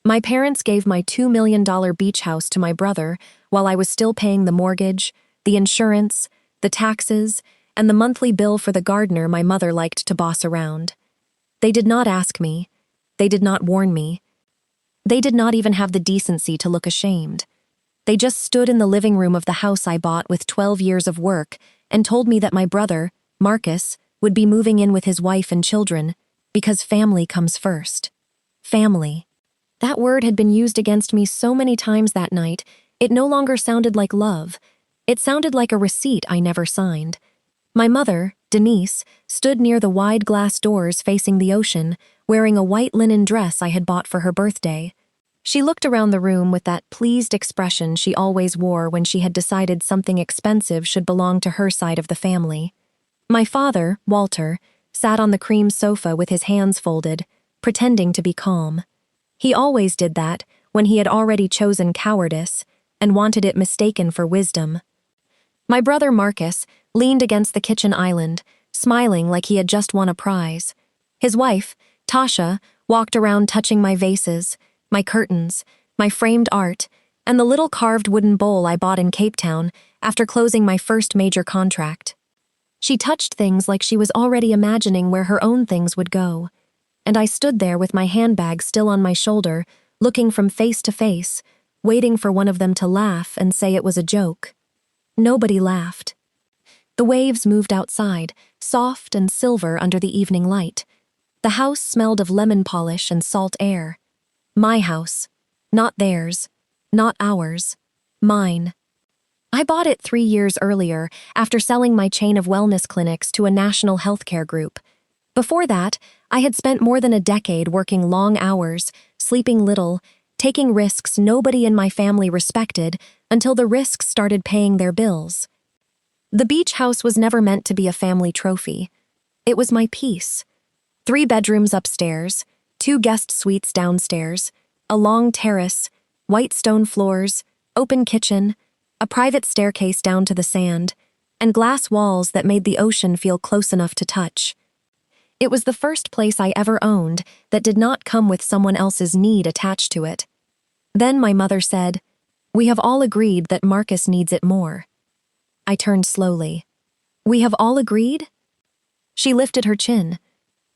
My parents gave my $2 million beach house to my brother while I was still paying the mortgage, the insurance, the taxes, and the monthly bill for the gardener my mother liked to boss around. They did not ask me. They did not warn me. They did not even have the decency to look ashamed. They just stood in the living room of the house I bought with 12 years of work and told me that my brother, Marcus, would be moving in with his wife and children because family comes first. Family. That word had been used against me so many times that night, it no longer sounded like love. It sounded like a receipt I never signed. My mother, Denise, stood near the wide glass doors facing the ocean, wearing a white linen dress I had bought for her birthday. She looked around the room with that pleased expression she always wore when she had decided something expensive should belong to her side of the family. My father, Walter, sat on the cream sofa with his hands folded, pretending to be calm. He always did that when he had already chosen cowardice and wanted it mistaken for wisdom. My brother Marcus leaned against the kitchen island, smiling like he had just won a prize. His wife, Tasha, walked around touching my vases, my curtains, my framed art, and the little carved wooden bowl I bought in Cape Town after closing my first major contract. She touched things like she was already imagining where her own things would go, and I stood there with my handbag still on my shoulder, looking from face to face, waiting for one of them to laugh and say it was a joke. Nobody laughed. The waves moved outside, soft and silver under the evening light. The house smelled of lemon polish and salt air. My house. Not theirs. Not ours. Mine. I bought it 3 years earlier after selling my chain of wellness clinics to a national healthcare group. Before that, I had spent more than a decade working long hours, sleeping little, taking risks nobody in my family respected until the risks started paying their bills. The beach house was never meant to be a family trophy. It was my peace. 3 bedrooms upstairs, 2 guest suites downstairs, a long terrace, white stone floors, open kitchen, a private staircase down to the sand, and glass walls that made the ocean feel close enough to touch. It was the first place I ever owned that did not come with someone else's need attached to it. Then my mother said, "We have all agreed that Marcus needs it more." I turned slowly. "We have all agreed?" She lifted her chin.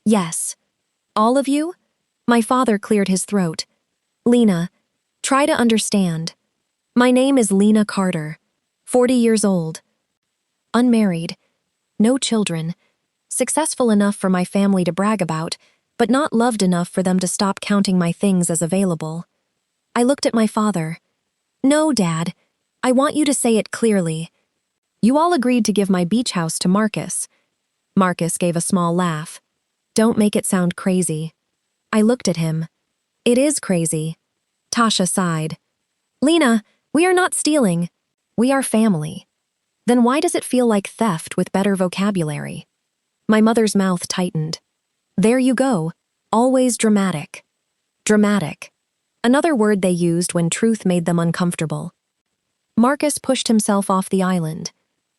"Yes. All of you?" My father cleared his throat. "Lena, try to understand. My name is Lena Carter, 40 years old. Unmarried. No children. Successful enough for my family to brag about, but not loved enough for them to stop counting my things as available." I looked at my father. "No, Dad. I want you to say it clearly. You all agreed to give my beach house to Marcus." Marcus gave a small laugh. "Don't make it sound crazy." I looked at him. "It is crazy." Tasha sighed. "Lena, we are not stealing. We are family." "Then why does it feel like theft with better vocabulary?" My mother's mouth tightened. "There you go. Always dramatic." Dramatic. Another word they used when truth made them uncomfortable. Marcus pushed himself off the island.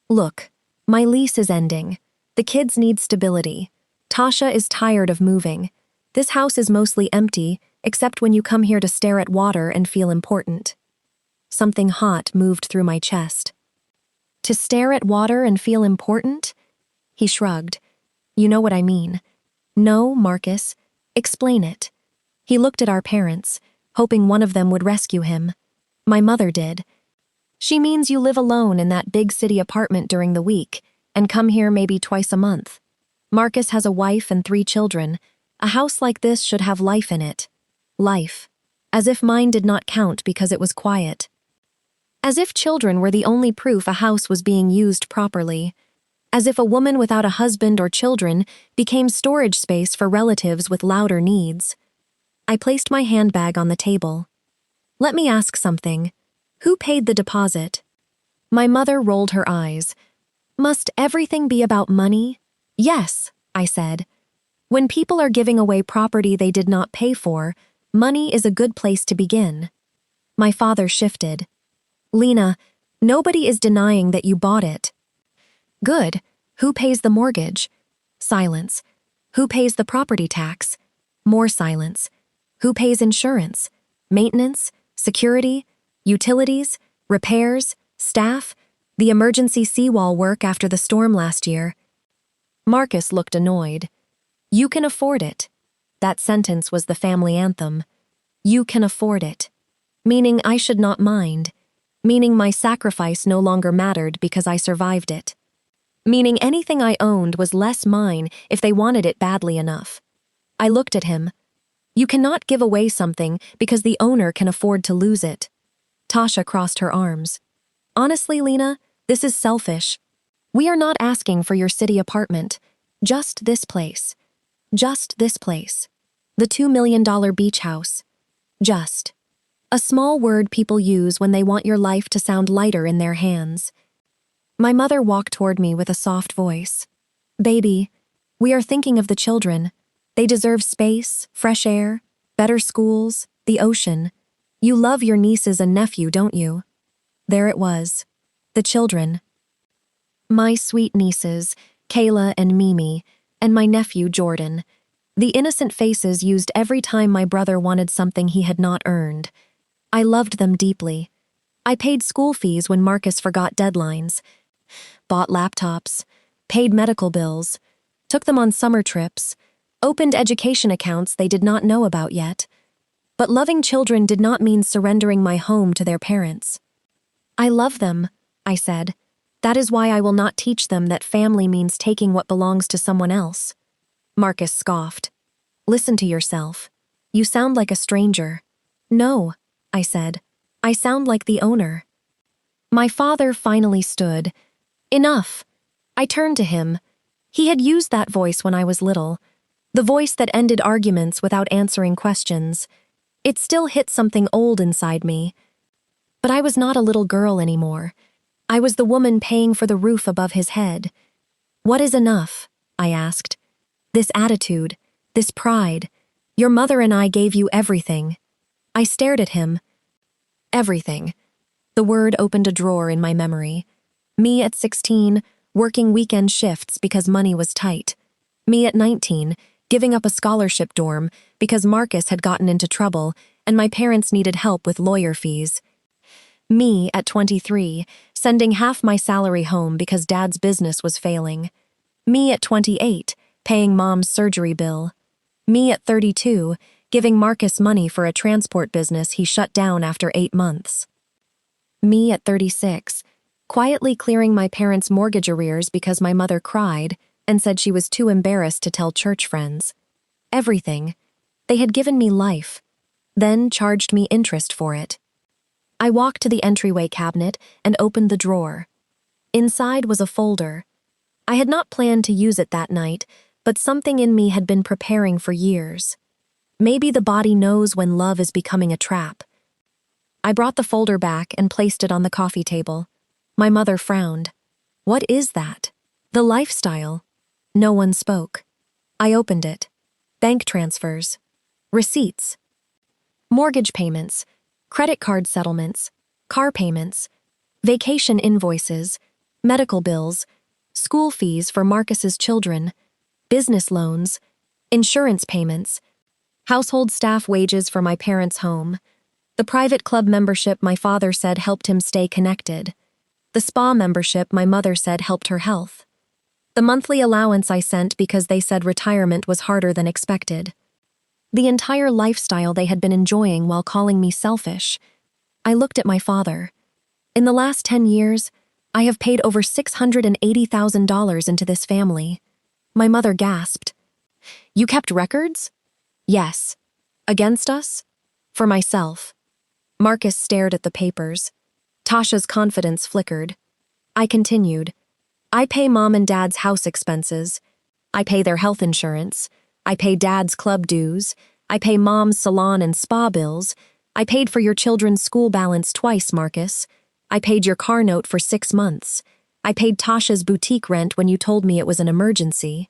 "Look, my lease is ending. The kids need stability. Tasha is tired of moving. This house is mostly empty, except when you come here to stare at water and feel important." Something hot moved through my chest. "To stare at water and feel important?" He shrugged. "You know what I mean." "No, Marcus. Explain it." He looked at our parents, hoping one of them would rescue him. My mother did. "She means you live alone in that big city apartment during the week and come here maybe twice a month. Marcus has a wife and 3 children. A house like this should have life in it. Life. As if mine did not count because it was quiet. As if children were the only proof a house was being used properly. As if a woman without a husband or children became storage space for relatives with louder needs. I placed my handbag on the table. "Let me ask something. Who paid the deposit?" My mother rolled her eyes. "Must everything be about money?" "Yes," I said. "When people are giving away property they did not pay for, money is a good place to begin." My father shifted. "Lena, nobody is denying that you bought it." "Good. Who pays the mortgage?" Silence. "Who pays the property tax?" More silence. "Who pays insurance?" Maintenance, security, utilities, repairs, staff, the emergency seawall work after the storm last year. Marcus looked annoyed. You can afford it. That sentence was the family anthem. You can afford it. Meaning I should not mind. Meaning my sacrifice no longer mattered because I survived it. Meaning anything I owned was less mine if they wanted it badly enough. I looked at him. You cannot give away something because the owner can afford to lose it. Tasha crossed her arms. Honestly, Lena, this is selfish. We are not asking for your city apartment. Just this place. Just this place. The $2 million beach house. Just. A small word people use when they want your life to sound lighter in their hands. My mother walked toward me with a soft voice. Baby, we are thinking of the children. They deserve space, fresh air, better schools, the ocean. You love your nieces and nephew, don't you? There it was. The children. My sweet nieces, Kayla and Mimi, and my nephew, Jordan. The innocent faces used every time my brother wanted something he had not earned. I loved them deeply. I paid school fees when Marcus forgot deadlines, bought laptops, paid medical bills, took them on summer trips, opened education accounts they did not know about yet. But loving children did not mean surrendering my home to their parents. I love them, I said. That is why I will not teach them that family means taking what belongs to someone else. Marcus scoffed. Listen to yourself. You sound like a stranger. No, I said. I sound like the owner. My father finally stood. Enough. I turned to him. He had used that voice when I was little. The voice that ended arguments without answering questions. It still hit something old inside me. But I was not a little girl anymore. I was the woman paying for the roof above his head. What is enough? I asked. This attitude, this pride. Your mother and I gave you everything. I stared at him. Everything. The word opened a drawer in my memory. Me at 16, working weekend shifts because money was tight. Me at 19, giving up a scholarship dorm because Marcus had gotten into trouble and my parents needed help with lawyer fees. Me at 23, sending half my salary home because Dad's business was failing. Me at 28, paying Mom's surgery bill. Me at 32, giving Marcus money for a transport business he shut down after 8 months. Me at 36, quietly clearing my parents' mortgage arrears because my mother cried and said she was too embarrassed to tell church friends. Everything. They had given me life, then charged me interest for it. I walked to the entryway cabinet and opened the drawer. Inside was a folder. I had not planned to use it that night, but something in me had been preparing for years. Maybe the body knows when love is becoming a trap. I brought the folder back and placed it on the coffee table. My mother frowned. What is that? The lifestyle. No one spoke. I opened it. Bank transfers. Receipts. Mortgage payments. Credit card settlements. Car payments. Vacation invoices. Medical bills. School fees for Marcus's children. Business loans. Insurance payments. Household staff wages for my parents' home. The private club membership my father said helped him stay connected. The spa membership my mother said helped her health. The monthly allowance I sent because they said retirement was harder than expected. The entire lifestyle they had been enjoying while calling me selfish. I looked at my father. In the last 10 years, I have paid over $680,000 into this family. My mother gasped. You kept records? Yes. Against us? For myself. Marcus stared at the papers. Tasha's confidence flickered. I continued. I pay Mom and Dad's house expenses. I pay their health insurance. I pay Dad's club dues. I pay Mom's salon and spa bills. I paid for your children's school balance twice, Marcus. I paid your car note for 6 months. I paid Tasha's boutique rent when you told me it was an emergency.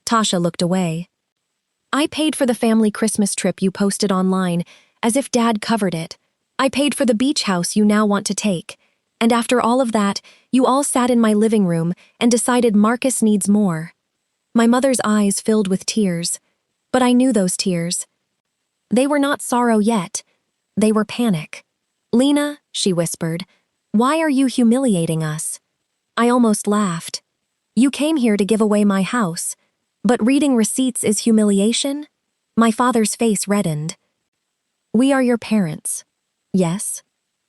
Tasha looked away. I paid for the family Christmas trip you posted online, as if Dad covered it. I paid for the beach house you now want to take. And after all of that, you all sat in my living room and decided Marcus needs more. My mother's eyes filled with tears, but I knew those tears. They were not sorrow yet. They were panic. "Lena," she whispered, "why are you humiliating us?" I almost laughed. "You came here to give away my house, but reading receipts is humiliation?" My father's face reddened. "We are your parents." "Yes."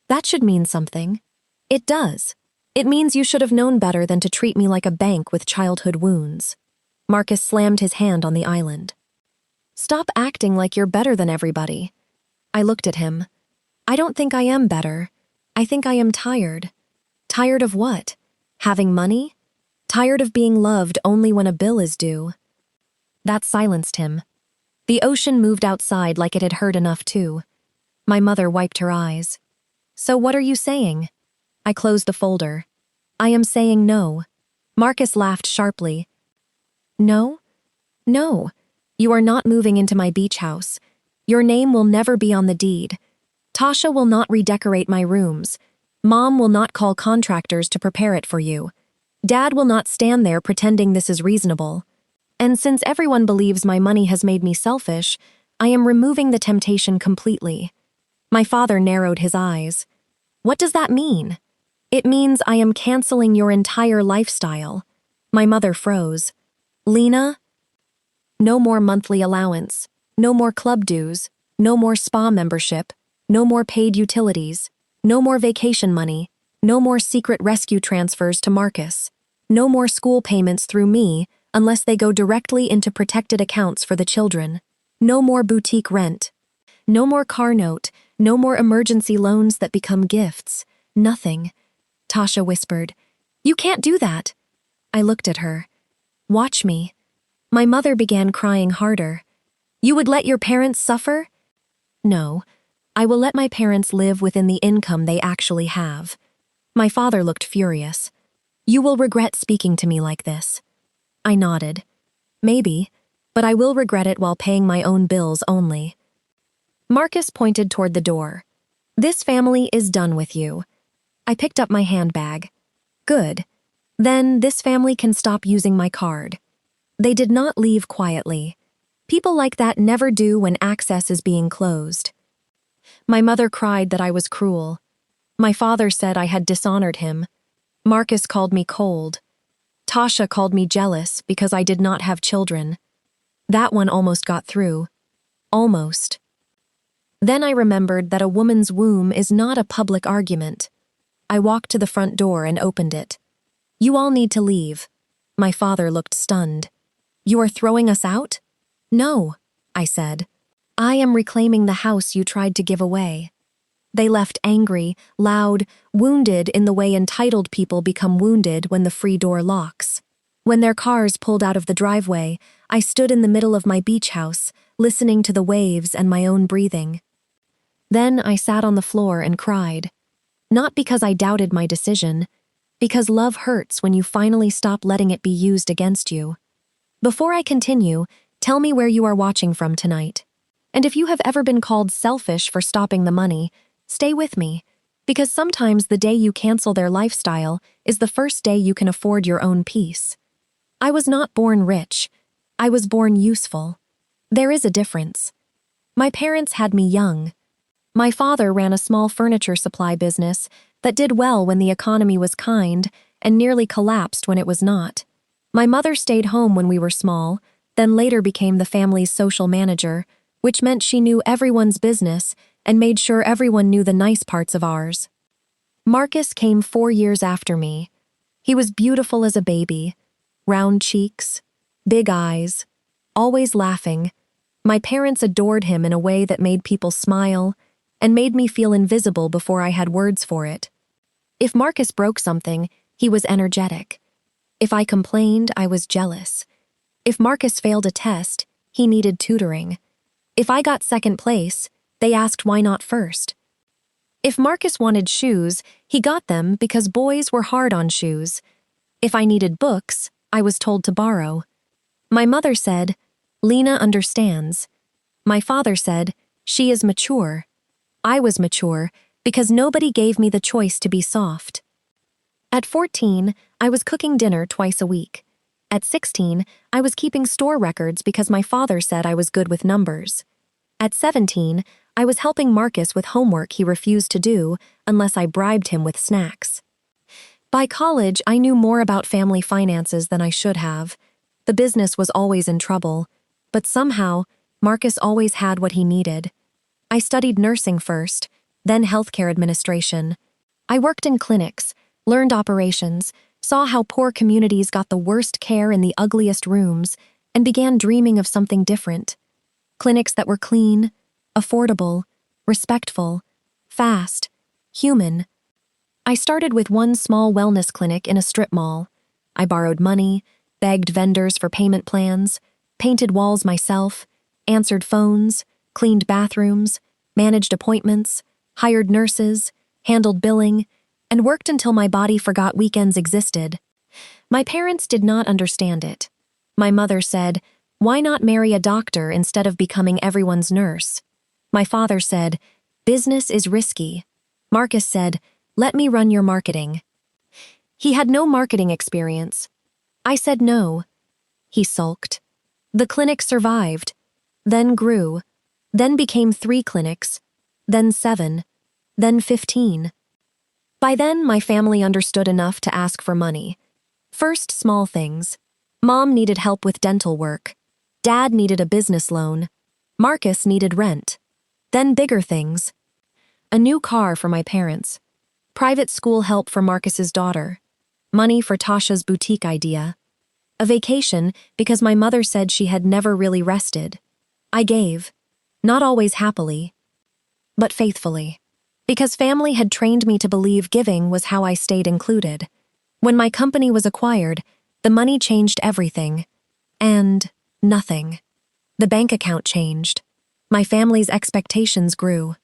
"That should mean something." "It does. It means you should have known better than to treat me like a bank with childhood wounds." Marcus slammed his hand on the island. "Stop acting like you're better than everybody." I looked at him. "I don't think I am better. I think I am tired." "Tired of what? Having money? Tired of being loved only when a bill is due." That silenced him. The ocean moved outside like it had heard enough too. My mother wiped her eyes. "So what are you saying?" I closed the folder. "I am saying no." Marcus laughed sharply. "No? No. You are not moving into my beach house. Your name will never be on the deed. Tasha will not redecorate my rooms. Mom will not call contractors to prepare it for you. Dad will not stand there pretending this is reasonable. And since everyone believes my money has made me selfish, I am removing the temptation completely." My father narrowed his eyes. "What does that mean?" "It means I am canceling your entire lifestyle." My mother froze. "Lena?" "No more monthly allowance. No more club dues. No more spa membership. No more paid utilities. No more vacation money. No more secret rescue transfers to Marcus. No more school payments through me unless they go directly into protected accounts for the children. No more boutique rent. No more car note. No more emergency loans that become gifts. Nothing." Tasha whispered, "You can't do that." I looked at her. "Watch me." My mother began crying harder. "You would let your parents suffer?" "No. I will let my parents live within the income they actually have." My father looked furious. "You will regret speaking to me like this." I nodded. "Maybe, but I will regret it while paying my own bills only." Marcus pointed toward the door. "This family is done with you." I picked up my handbag. "Good. Then this family can stop using my card." They did not leave quietly. People like that never do when access is being closed. My mother cried that I was cruel. My father said I had dishonored him. Marcus called me cold. Tasha called me jealous because I did not have children. That one almost got through. Almost. Then I remembered that a woman's womb is not a public argument. I walked to the front door and opened it. "You all need to leave." My father looked stunned. "You are throwing us out?" "No," I said. "I am reclaiming the house you tried to give away." They left angry, loud, wounded in the way entitled people become wounded when the free door locks. When their cars pulled out of the driveway, I stood in the middle of my beach house, listening to the waves and my own breathing. Then I sat on the floor and cried. Not because I doubted my decision, because love hurts when you finally stop letting it be used against you. Before I continue, tell me where you are watching from tonight. And if you have ever been called selfish for stopping the money, stay with me, because sometimes the day you cancel their lifestyle is the first day you can afford your own peace. I was not born rich. I was born useful. There is a difference. My parents had me young. My father ran a small furniture supply business that did well when the economy was kind and nearly collapsed when it was not. My mother stayed home when we were small, then later became the family's social manager, which meant she knew everyone's business and made sure everyone knew the nice parts of ours. Marcus came 4 years after me. He was beautiful as a baby, round cheeks, big eyes, always laughing. My parents adored him in a way that made people smile and made me feel invisible before I had words for it. If Marcus broke something, he was energetic. If I complained, I was jealous. If Marcus failed a test, he needed tutoring. If I got second place, they asked why not first. If Marcus wanted shoes, he got them because boys were hard on shoes. If I needed books, I was told to borrow. My mother said, "Lena understands." My father said, "She is mature." I was mature because nobody gave me the choice to be soft. At 14, I was cooking dinner twice a week. At 16, I was keeping store records because my father said I was good with numbers. At 17, I was helping Marcus with homework he refused to do unless I bribed him with snacks. By college, I knew more about family finances than I should have. The business was always in trouble, but somehow, Marcus always had what he needed. I studied nursing first, then healthcare administration. I worked in clinics, learned operations, saw how poor communities got the worst care in the ugliest rooms, and began dreaming of something different. Clinics that were clean, affordable, respectful, fast, human. I started with one small wellness clinic in a strip mall. I borrowed money, begged vendors for payment plans, painted walls myself, answered phones, cleaned bathrooms, managed appointments, hired nurses, handled billing, and worked until my body forgot weekends existed. My parents did not understand it. My mother said, "Why not marry a doctor instead of becoming everyone's nurse?" My father said, "Business is risky." Marcus said, "Let me run your marketing." He had no marketing experience. I said no. He sulked. The clinic survived, then grew, then became 3 clinics, then 7, then 15. By then, my family understood enough to ask for money. First, small things. Mom needed help with dental work. Dad needed a business loan. Marcus needed rent. Then bigger things. A new car for my parents. Private school help for Marcus's daughter. Money for Tasha's boutique idea. A vacation because my mother said she had never really rested. I gave. Not always happily, but faithfully. Because family had trained me to believe giving was how I stayed included. When my company was acquired, the money changed everything. And nothing. The bank account changed. My family's expectations grew.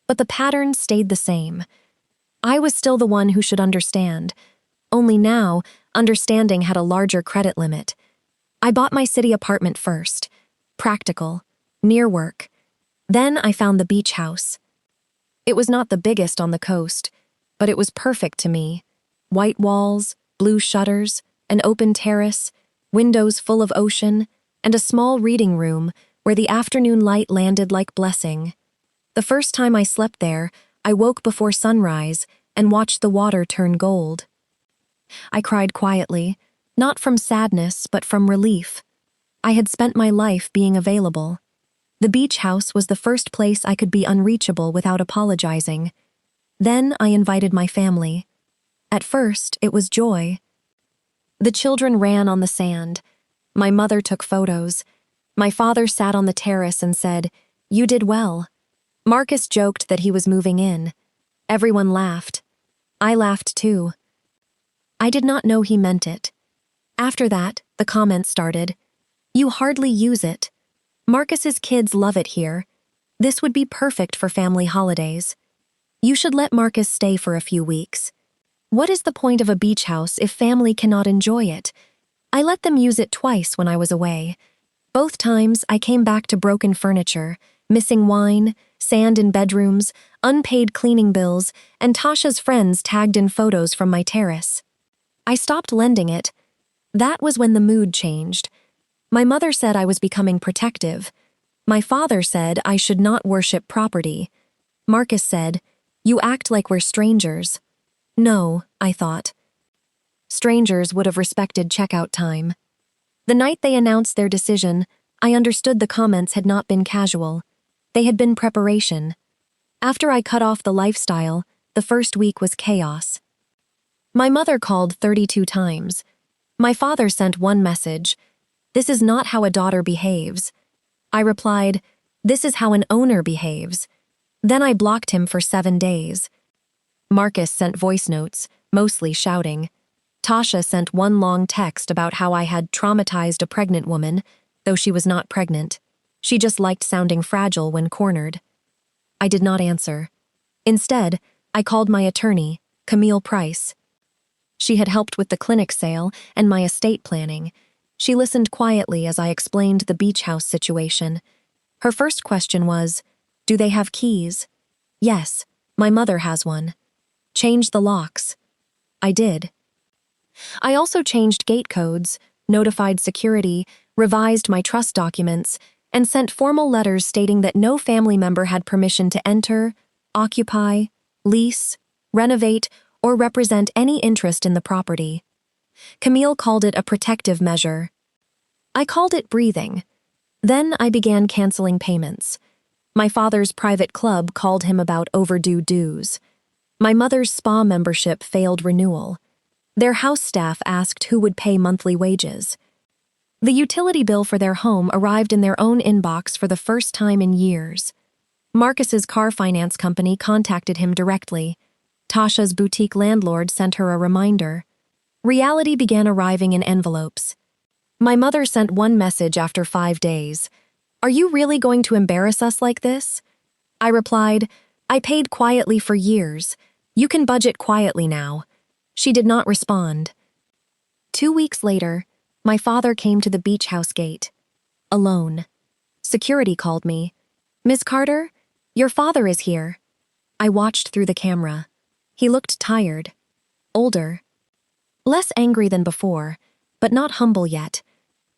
But the pattern stayed the same. I was still the one who should understand. Only now, understanding had a larger credit limit. I bought my city apartment first. Practical. Near work. Then I found the beach house. It was not the biggest on the coast, but it was perfect to me. White walls, blue shutters, an open terrace, windows full of ocean, and a small reading room where the afternoon light landed like blessing. The first time I slept there, I woke before sunrise and watched the water turn gold. I cried quietly, not from sadness but from relief. I had spent my life being available. The beach house was the first place I could be unreachable without apologizing. Then I invited my family. At first, it was joy. The children ran on the sand. My mother took photos. My father sat on the terrace and said, "You did well." Marcus joked that he was moving in. Everyone laughed. I laughed too. I did not know he meant it. After that, the comments started. "You hardly use it. Marcus's kids love it here. This would be perfect for family holidays. You should let Marcus stay for a few weeks. What is the point of a beach house if family cannot enjoy it?" I let them use it twice when I was away. Both times, I came back to broken furniture, missing wine, sand in bedrooms, unpaid cleaning bills, and Tasha's friends tagged in photos from my terrace. I stopped lending it. That was when the mood changed. My mother said I was becoming protective. My father said I should not worship property. Marcus said, "You act like we're strangers." No, I thought. Strangers would have respected checkout time. The night they announced their decision, I understood the comments had not been casual. They had been preparation. After I cut off the lifestyle, the first week was chaos. My mother called 32 times. My father sent one message. "This is not how a daughter behaves." I replied, "This is how an owner behaves." Then I blocked him for 7 days. Marcus sent voice notes, mostly shouting. Tasha sent one long text about how I had traumatized a pregnant woman, though she was not pregnant. She just liked sounding fragile when cornered. I did not answer. Instead, I called my attorney, Camille Price. She had helped with the clinic sale and my estate planning. She listened quietly as I explained the beach house situation. Her first question was, "Do they have keys?" "Yes, my mother has one." "Change the locks." I did. I also changed gate codes, notified security, revised my trust documents, and sent formal letters stating that no family member had permission to enter, occupy, lease, renovate, or represent any interest in the property. Camille called it a protective measure. I called it breathing. Then I began canceling payments. My father's private club called him about overdue dues. My mother's spa membership failed renewal. Their house staff asked who would pay monthly wages. The utility bill for their home arrived in their own inbox for the first time in years. Marcus's car finance company contacted him directly. Tasha's boutique landlord sent her a reminder. Reality began arriving in envelopes. My mother sent one message after 5 days. "Are you really going to embarrass us like this?" I replied, "I paid quietly for years. You can budget quietly now." She did not respond. 2 weeks later, my father came to the beach house gate. Alone. Security called me. "Miss Carter, your father is here." I watched through the camera. He looked tired. Older. Less angry than before, but not humble yet.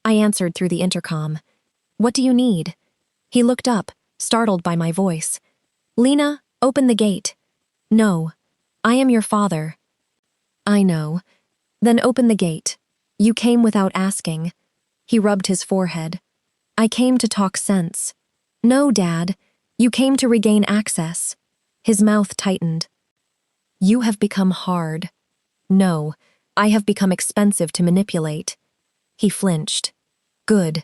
I answered through the intercom. "What do you need?" He looked up, startled by my voice. "Lena, open the gate." "No. I am your father." "I know. Then open the gate. You came without asking." He rubbed his forehead. "I came to talk sense." "No, Dad. You came to regain access." His mouth tightened. "You have become hard." "No, I have become expensive to manipulate." He flinched. "Good.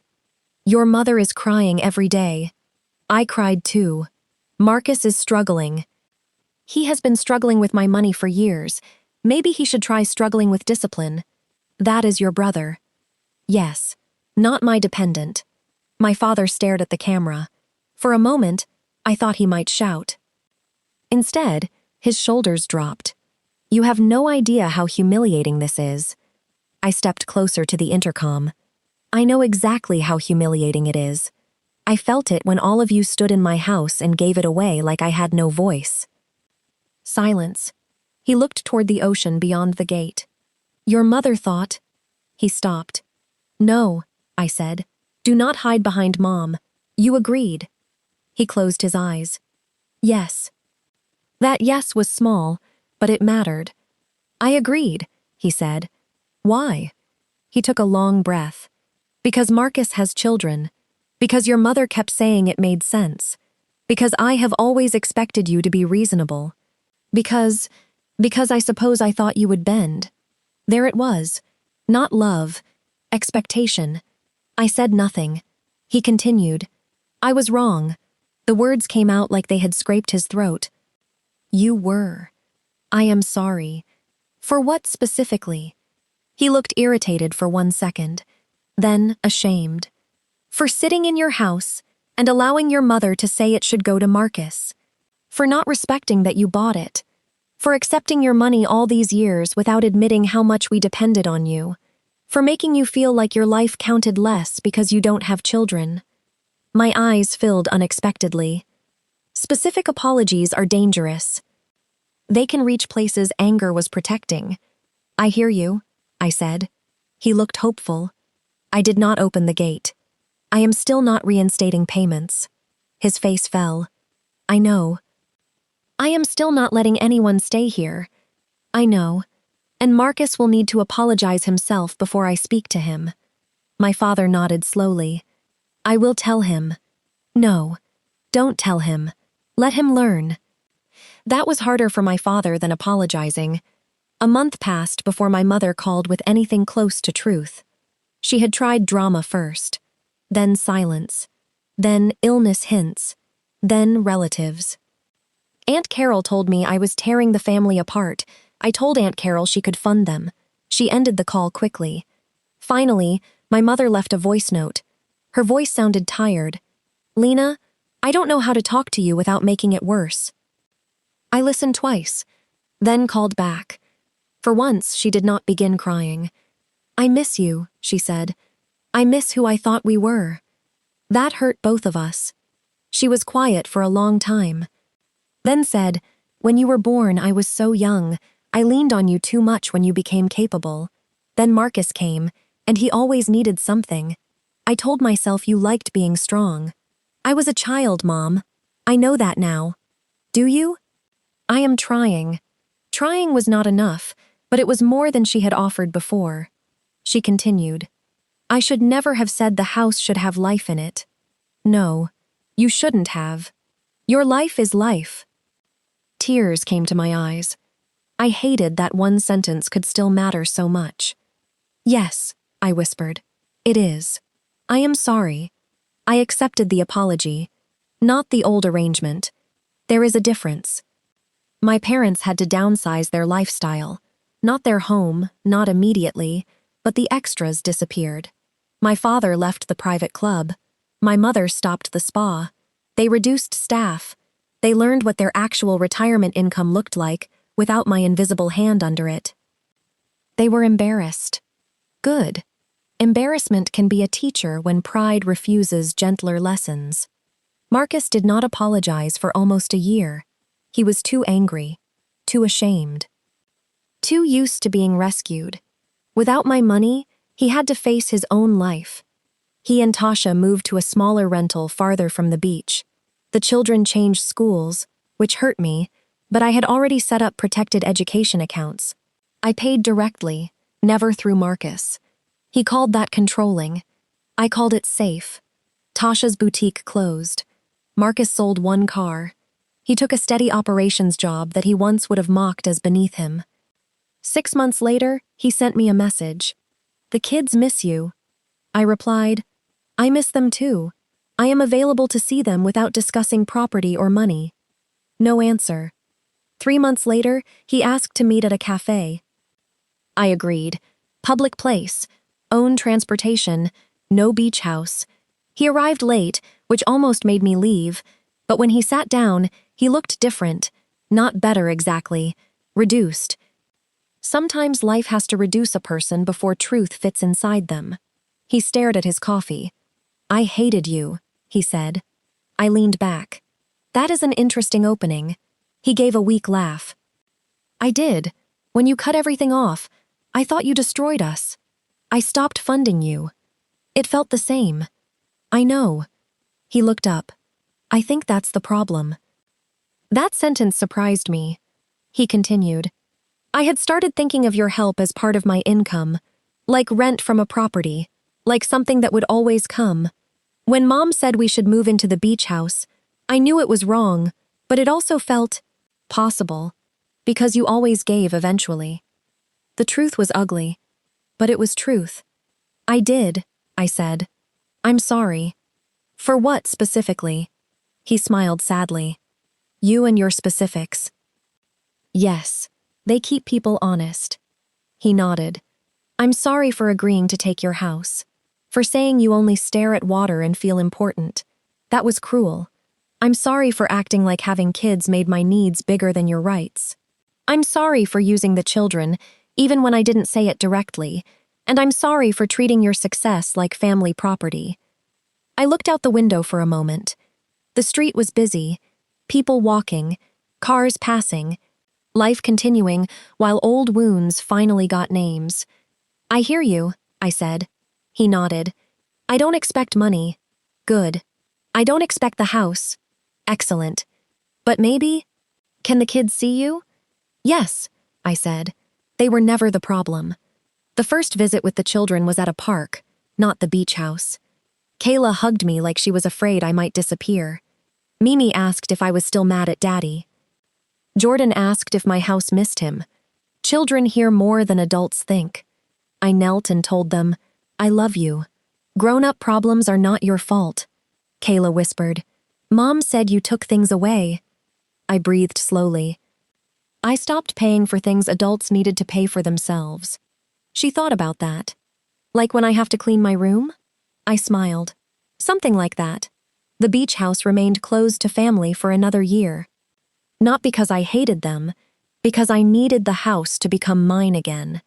Your mother is crying every day." I cried too. "Marcus is struggling." "He has been struggling with my money for years. Maybe he should try struggling with discipline." "That is your brother." "Yes, not my dependent." My father stared at the camera. For a moment, I thought he might shout. Instead, his shoulders dropped. "You have no idea how humiliating this is." I stepped closer to the intercom. "I know exactly how humiliating it is. I felt it when all of you stood in my house and gave it away like I had no voice." Silence. He looked toward the ocean beyond the gate. "Your mother thought—" He stopped. "No," I said. "Do not hide behind Mom. You agreed." He closed his eyes. "Yes." That yes was small, but it mattered. "I agreed," he said. "Why?" He took a long breath. "Because Marcus has children. Because your mother kept saying it made sense. Because I have always expected you to be reasonable. Because I suppose I thought you would bend." There it was. Not love. Expectation. I said nothing. He continued. "I was wrong." The words came out like they had scraped his throat. "You were. I am sorry." "For what specifically?" He looked irritated for 1 second, then ashamed. "For sitting in your house and allowing your mother to say it should go to Marcus. For not respecting that you bought it. For accepting your money all these years without admitting how much we depended on you. For making you feel like your life counted less because you don't have children." My eyes filled unexpectedly. Specific apologies are dangerous. They can reach places anger was protecting. "I hear you," I said. He looked hopeful. I did not open the gate. "I am still not reinstating payments." His face fell. "I know." "I am still not letting anyone stay here." "I know. And Marcus will need to apologize himself before I speak to him." My father nodded slowly. "I will tell him." "No. Don't tell him. Let him learn." That was harder for my father than apologizing. A month passed before my mother called with anything close to truth. She had tried drama first, then silence, then illness hints, then relatives. Aunt Carol told me I was tearing the family apart. I told Aunt Carol she could fund them. She ended the call quickly. Finally, my mother left a voice note. Her voice sounded tired. "Lena, I don't know how to talk to you without making it worse." I listened twice, then called back. For once, she did not begin crying. "I miss you," she said. "I miss who I thought we were." That hurt both of us. She was quiet for a long time. Then said, "When you were born, I was so young. I leaned on you too much when you became capable. Then Marcus came, and he always needed something. I told myself you liked being strong. I was a child, Mom. I know that now. Do you? I am trying. Trying was not enough, but it was more than she had offered before. She continued. I should never have said the house should have life in it. No, you shouldn't have. Your life is life. Tears came to my eyes. I hated that one sentence could still matter so much. Yes, I whispered. It is. I am sorry. I accepted the apology, not the old arrangement. There is a difference. My parents had to downsize their lifestyle. Not their home, not immediately, but the extras disappeared. My father left the private club. My mother stopped the spa. They reduced staff. They learned what their actual retirement income looked like without my invisible hand under it. They were embarrassed. Good. Embarrassment can be a teacher when pride refuses gentler lessons. Marcus did not apologize for almost a year. He was too angry, too ashamed, too used to being rescued. Without my money, he had to face his own life. He and Tasha moved to a smaller rental farther from the beach. The children changed schools, which hurt me, but I had already set up protected education accounts. I paid directly, never through Marcus. He called that controlling. I called it safe. Tasha's boutique closed. Marcus sold one car. He took a steady operations job that he once would have mocked as beneath him. 6 months later, he sent me a message. The kids miss you. I replied, I miss them too. I am available to see them without discussing property or money. No answer. 3 months later, he asked to meet at a cafe. I agreed. Public place, own transportation, no beach house. He arrived late, which almost made me leave, but when he sat down, he looked different, not better exactly, reduced. Sometimes life has to reduce a person before truth fits inside them. He stared at his coffee. I hated you, he said. I leaned back. That is an interesting opening. He gave a weak laugh. I did. When you cut everything off, I thought you destroyed us. I stopped funding you. It felt the same. I know. He looked up. I think that's the problem. That sentence surprised me. He continued. I had started thinking of your help as part of my income, like rent from a property, like something that would always come. When Mom said we should move into the beach house, I knew it was wrong, but it also felt possible, because you always gave eventually. The truth was ugly, but it was truth. I did, I said. I'm sorry. For what specifically? He smiled sadly. You and your specifics. Yes. They keep people honest. He nodded. I'm sorry for agreeing to take your house. For saying you only stare at water and feel important. That was cruel. I'm sorry for acting like having kids made my needs bigger than your rights. I'm sorry for using the children, even when I didn't say it directly, and I'm sorry for treating your success like family property. I looked out the window for a moment. The street was busy, people walking, cars passing, life continuing while old wounds finally got names. I hear you, I said. He nodded. I don't expect money. Good. I don't expect the house. Excellent. But maybe? Can the kids see you? Yes, I said. They were never the problem. The first visit with the children was at a park, not the beach house. Kayla hugged me like she was afraid I might disappear. Mimi asked if I was still mad at Daddy. Jordan asked if my house missed him. Children hear more than adults think. I knelt and told them, I love you. Grown-up problems are not your fault. Kayla whispered, Mom said you took things away. I breathed slowly. I stopped paying for things adults needed to pay for themselves. She thought about that. Like when I have to clean my room? I smiled. Something like that. The beach house remained closed to family for another year. Not because I hated them, because I needed the house to become mine again.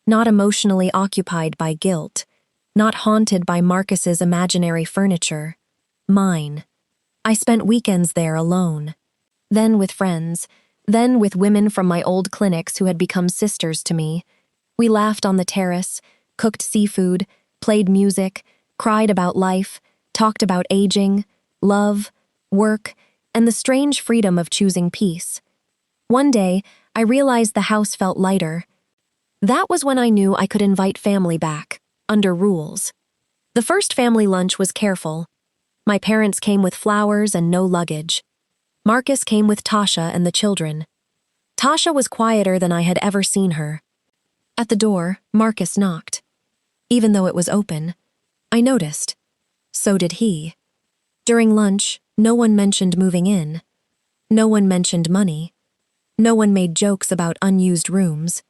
Not emotionally occupied by guilt, not haunted by Marcus's imaginary furniture. Mine. I spent weekends there alone. Then with friends, then with women from my old clinics who had become sisters to me. We laughed on the terrace, cooked seafood, played music, cried about life, talked about aging, love, work, and the strange freedom of choosing peace. One day, I realized the house felt lighter. That was when I knew I could invite family back, under rules. The first family lunch was careful. My parents came with flowers and no luggage. Marcus came with Tasha and the children. Tasha was quieter than I had ever seen her. At the door, Marcus knocked. Even though it was open, I noticed. So did he. During lunch, no one mentioned moving in. No one mentioned money. No one made jokes about unused rooms.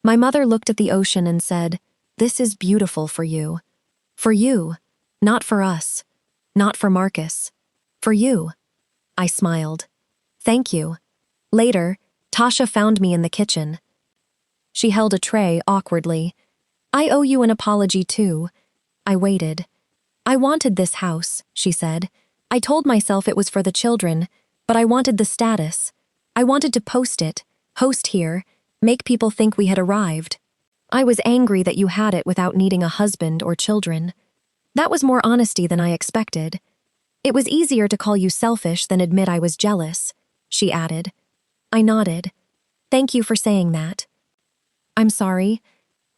My mother looked at the ocean and said, "This is beautiful for you. For you, not for us. Not for Marcus. For you." I smiled. "Thank you." Later, Tasha found me in the kitchen. She held a tray awkwardly. "I owe you an apology too." I waited. "I wanted this house," she said. "I told myself it was for the children, but I wanted the status. I wanted to post it, host here, make people think we had arrived. I was angry that you had it without needing a husband or children. That was more honesty than I expected. It was easier to call you selfish than admit I was jealous," she added. I nodded. "Thank you for saying that." "I'm sorry.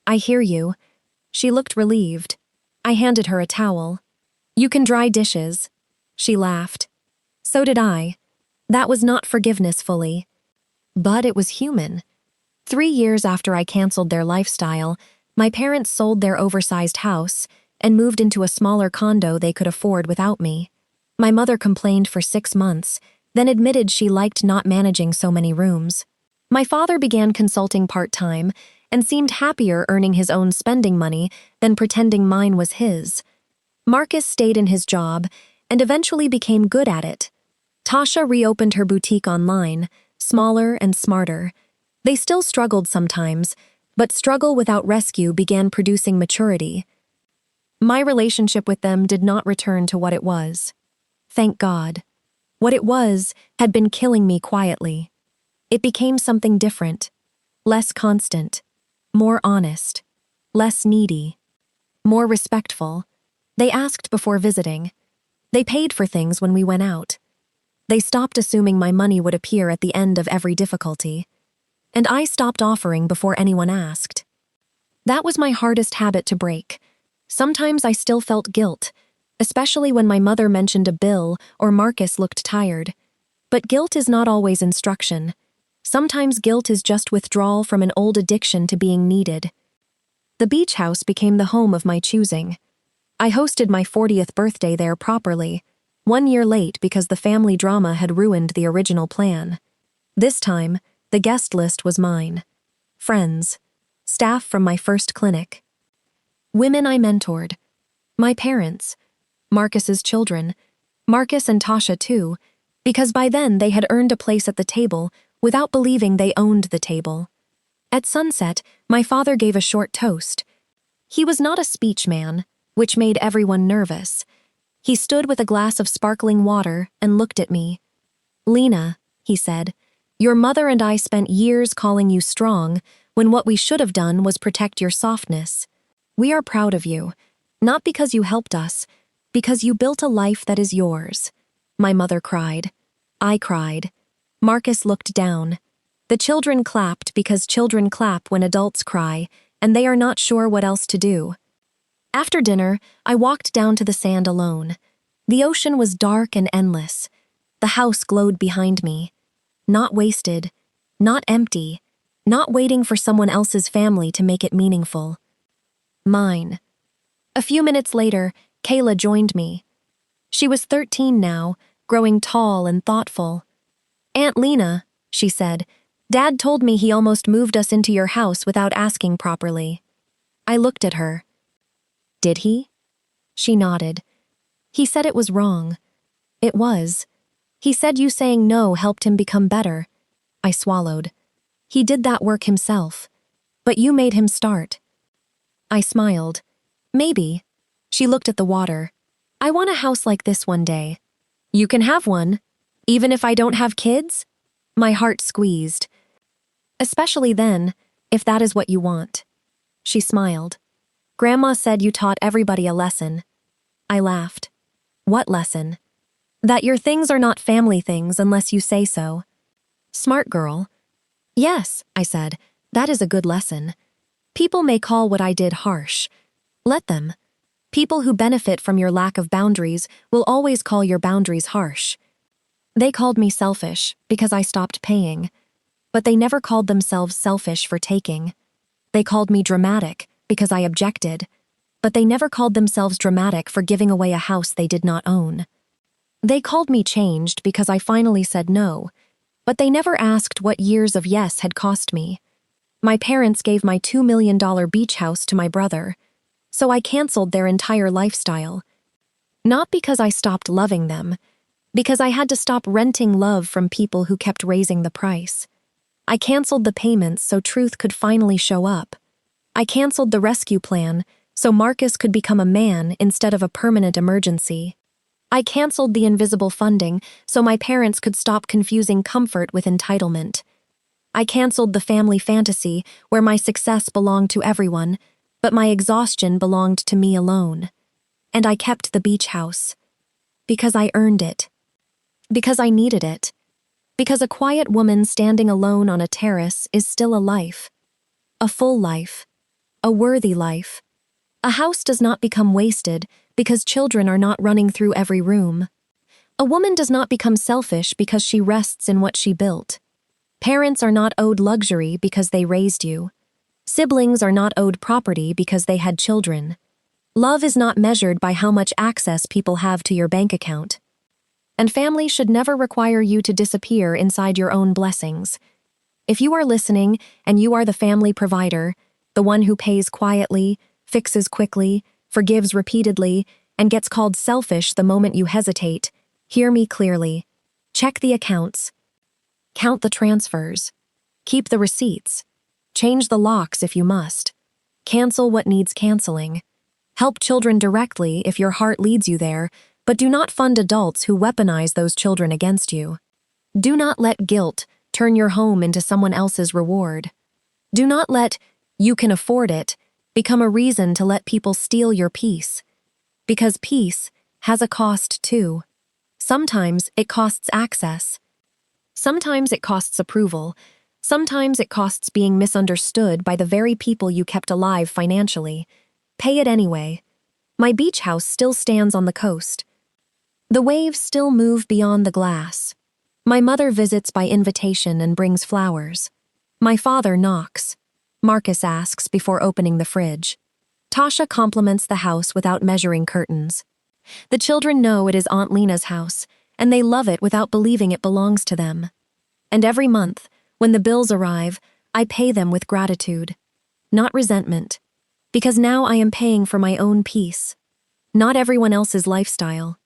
I hear you." She looked relieved. I handed her a towel. "You can dry dishes." She laughed. So did I. That was not forgiveness fully. But it was human. 3 years after I canceled their lifestyle, my parents sold their oversized house and moved into a smaller condo they could afford without me. My mother complained for 6 months, then admitted she liked not managing so many rooms. My father began consulting part-time and seemed happier earning his own spending money than pretending mine was his. Marcus stayed in his job and eventually became good at it. Tasha reopened her boutique online, smaller and smarter. They still struggled sometimes, but struggle without rescue began producing maturity. My relationship with them did not return to what it was. Thank God. What it was had been killing me quietly. It became something different, less constant, more honest, less needy, more respectful. They asked before visiting. They paid for things when we went out. They stopped assuming my money would appear at the end of every difficulty. And I stopped offering before anyone asked. That was my hardest habit to break. Sometimes I still felt guilt, especially when my mother mentioned a bill or Marcus looked tired. But guilt is not always instruction. Sometimes guilt is just withdrawal from an old addiction to being needed. The beach house became the home of my choosing. I hosted my 40th birthday there properly, 1 year late because the family drama had ruined the original plan. This time, the guest list was mine. Friends, staff from my first clinic, women I mentored, my parents, Marcus's children, Marcus and Tasha too, because by then they had earned a place at the table without believing they owned the table. At sunset, my father gave a short toast. He was not a speech man, which made everyone nervous. He stood with a glass of sparkling water and looked at me. "Lena," he said, "your mother and I spent years calling you strong when what we should have done was protect your softness. We are proud of you, not because you helped us, because you built a life that is yours." My mother cried. I cried. Marcus looked down. The children clapped because children clap when adults cry, and they are not sure what else to do. After dinner, I walked down to the sand alone. The ocean was dark and endless. The house glowed behind me. Not wasted, not empty, not waiting for someone else's family to make it meaningful. Mine. A few minutes later, Kayla joined me. She was 13 now, growing tall and thoughtful. "Aunt Lena," she said, "Dad told me he almost moved us into your house without asking properly." I looked at her. "Did he?" She nodded. "He said it was wrong." "It was. He said you saying no helped him become better." I swallowed. "He did that work himself. But you made him start." I smiled. "Maybe." She looked at the water. "I want a house like this one day." "You can have one, even if I don't have kids?" My heart squeezed. "Especially then, if that is what you want." She smiled. Grandma said you taught everybody a lesson. I laughed. What lesson? That your things are not family things unless you say so. Smart girl. Yes, I said, that is a good lesson. People may call what I did harsh. Let them. People who benefit from your lack of boundaries will always call your boundaries harsh. They called me selfish because I stopped paying, but they never called themselves selfish for taking. They called me dramatic because I objected, but they never called themselves dramatic for giving away a house they did not own. They called me changed because I finally said no, but they never asked what years of yes had cost me. My parents gave my $2 million beach house to my brother, so I canceled their entire lifestyle. Not because I stopped loving them, because I had to stop renting love from people who kept raising the price. I canceled the payments so truth could finally show up. I canceled the rescue plan so Marcus could become a man instead of a permanent emergency. I canceled the invisible funding so my parents could stop confusing comfort with entitlement. I canceled the family fantasy where my success belonged to everyone, but my exhaustion belonged to me alone. And I kept the beach house. Because I earned it. Because I needed it. Because a quiet woman standing alone on a terrace is still a life. A full life. A worthy life. A house does not become wasted because children are not running through every room. A woman does not become selfish because she rests in what she built. Parents are not owed luxury because they raised you. Siblings are not owed property because they had children. Love is not measured by how much access people have to your bank account. And family should never require you to disappear inside your own blessings. If you are listening and you are the family provider, the one who pays quietly, fixes quickly, forgives repeatedly, and gets called selfish the moment you hesitate, hear me clearly. Check the accounts. Count the transfers. Keep the receipts. Change the locks if you must. Cancel what needs canceling. Help children directly if your heart leads you there, but do not fund adults who weaponize those children against you. Do not let guilt turn your home into someone else's reward. Do not let "you can afford it" become a reason to let people steal your peace. Because peace has a cost too. Sometimes it costs access. Sometimes it costs approval. Sometimes it costs being misunderstood by the very people you kept alive financially. Pay it anyway. My beach house still stands on the coast. The waves still move beyond the glass. My mother visits by invitation and brings flowers. My father knocks. Marcus asks before opening the fridge. Tasha compliments the house without measuring curtains. The children know it is Aunt Lena's house, and they love it without believing it belongs to them. And every month, when the bills arrive, I pay them with gratitude. Not resentment. Because now I am paying for my own peace. Not everyone else's lifestyle.